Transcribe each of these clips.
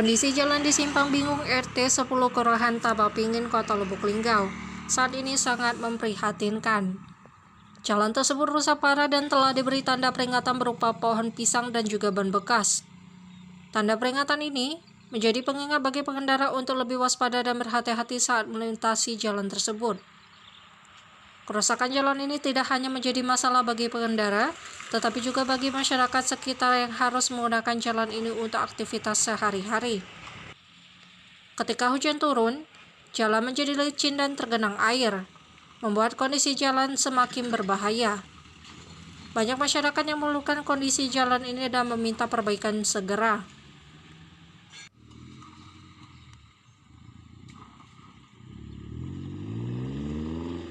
Kondisi jalan di Simpang Bingung RT 10 Kelurahan Tabapingin, Kota Lubuk Linggau saat ini sangat memprihatinkan. Jalan tersebut rusak parah dan telah diberi tanda peringatan berupa pohon pisang dan juga ban bekas. Tanda peringatan ini menjadi pengingat bagi pengendara untuk lebih waspada dan berhati-hati saat melintasi jalan tersebut. Kerusakan jalan ini tidak hanya menjadi masalah bagi pengendara, tetapi juga bagi masyarakat sekitar yang harus menggunakan jalan ini untuk aktivitas sehari-hari. Ketika hujan turun, jalan menjadi licin dan tergenang air, membuat kondisi jalan semakin berbahaya. Banyak masyarakat yang mengeluhkan kondisi jalan ini dan meminta perbaikan segera.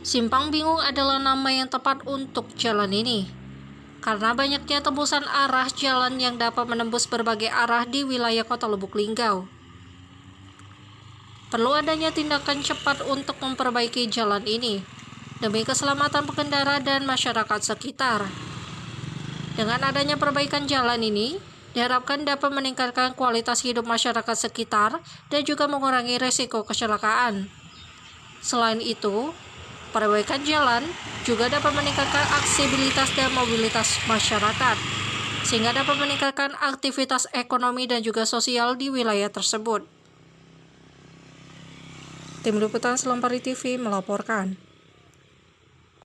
Simpang Bingung adalah nama yang tepat untuk jalan ini, karena banyaknya tembusan arah jalan yang dapat menembus berbagai arah di wilayah Kota Lubuk Linggau. Perlu adanya tindakan cepat untuk memperbaiki jalan ini, demi keselamatan pengendara dan masyarakat sekitar. Dengan adanya perbaikan jalan ini, diharapkan dapat meningkatkan kualitas hidup masyarakat sekitar dan juga mengurangi risiko kecelakaan. Selain itu, perbaikan jalan juga dapat meningkatkan aksesibilitas dan mobilitas masyarakat, sehingga dapat meningkatkan aktivitas ekonomi dan juga sosial di wilayah tersebut. Tim Liputan Selampari TV melaporkan.